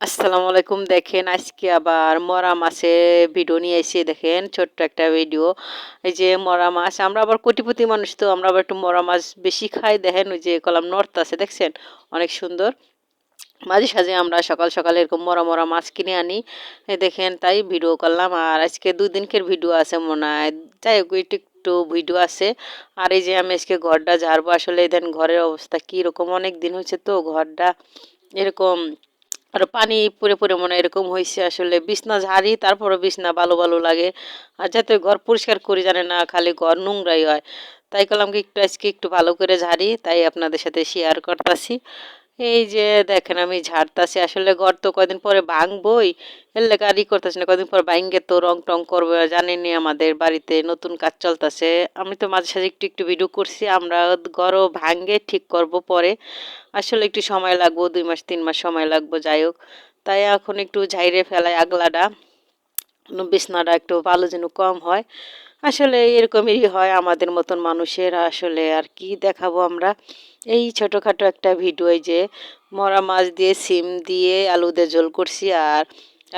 আসসালামু আলাইকুম। দেখেন আজকে আবার মরা মাছের ভিডিও নিয়ে এসে দেখেন ছোট্ট একটা ভিডিও। এই যে মরা মাছ আমরা আবার কোটিপতি মানুষ, তো আমরা আবার একটু মরা মাছ বেশি খাই। দেখেন ওই যে কলাম নর্ত আছে, দেখছেন অনেক সুন্দর। মাঝে সাঝে আমরা সকাল সকালে এরকম মরা মরা মাছ কিনে আনি। দেখেন তাই ভিডিও করলাম। আর আজকে 2 দিনকের ভিডিও আছে মনে হয়, যাই হোক একটু একটু ভিডিও আছে। আর এই যে আমি আজকে ঘরটা ঝাড়বো। আসলে দেন ঘরের অবস্থা কীরকম, অনেক দিন হয়েছে তো ঘরটা এরকম আর পানি পড়ে পড়ে মনে হয় এরকম হয়েছে। আসলে বিছনা ঝাড়ি, তারপরে বিছনা ভালো ভালো লাগে। আর যাতে ঘর পরিষ্কার করি জানে না, খালি ঘর নোংরাই হয়। তাই করলাম কি একটু আজকে একটু ভালো করে ঝাড়ি, তাই আপনাদের সাথে শেয়ার করতেছি। এই যে দেখেন আমি ঝাড়তাছি। আসলে ঘর তো কয়দিন পরে ভাঙবই, এর লেগে আর করতেছি না। কয়দিন পর ভাঙ্গে তো রং টং করবো, জানেনই আমাদের বাড়িতে নতুন কাজ চলতেছে। আমি তো মাঝে সাঝে একটু একটু ভিডিও করছি। আমরা ঘরও ভাঙ্গে ঠিক করব পরে। আসলে একটু সময় লাগবো, 2 মাস 3 মাস সময় লাগবো, যাই হোক। তাই এখন একটু ঝাইরে ফেলাই আগলাটা, বিছনাটা একটু ভালো যেন কম হয়। আসলে এরকমই হয় আমাদের মতন মানুষের। আসলে আর কি দেখাবো আমরা। এই ছোটোখাটো একটা ভিডিও, এই যে মরা মাছ দিয়ে সিম দিয়ে আলু দিয়ে ঝোল করছি। আর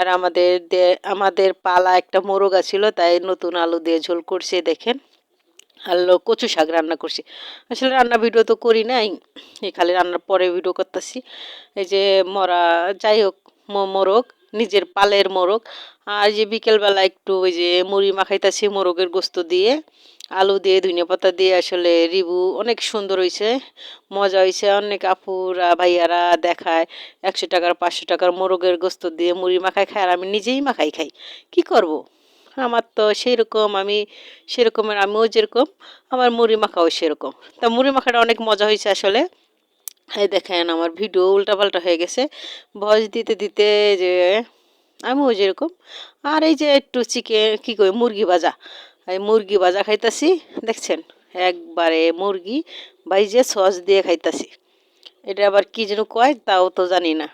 আর আমাদের পালা একটা মোরগ ছিল, তাই নতুন আলু দিয়ে ঝোল করছি দেখেন। আর কচু শাক রান্না করছি। আসলে রান্না ভিডিও তো করি নাই, এই খালি রান্নার পরে ভিডিও করতেছি। এই যে মরা, যাই হোক, মোরগ, নিজের পালের মোরগ। আর যে বিকেলবেলা একটু ওই যে মুড়ি মাখাইতেছি মোরগের গোস্ত দিয়ে, আলু দিয়ে ধনিয়া পাতা দিয়ে। আসলে রিভু অনেক সুন্দর হয়েছে, মজা হয়েছে। অনেক আপুরা ভাইয়ারা দেখায় 100 টাকার 500 টাকার মোরগের গোস্ত দিয়ে মুড়ি মাখাই খায়, আর আমি নিজেই মাখাই খাই। কি করব, আমার তো সেই রকম, আমি সেরকমের, আমিও যেরকম আমার মুড়ি মাখাও সেরকম। তা মুড়ি মাখাটা অনেক মজা হয়েছে আসলে। এই দেখেন আমার ভিডিও উল্টাপাল্টা হয়ে গেছে ভয়েস দিতে দিতে, যে আমিও যেরকম। আর এই যে একটু চিকেন কী কই মুরগি ভাজা, এই মুরগি ভাজা খাইতাছি দেখছেন। একবারে মুরগি ভাইজে সস দিয়ে খাইতাছি। এটা আবার কি যেন কয় তাও তো জানি না।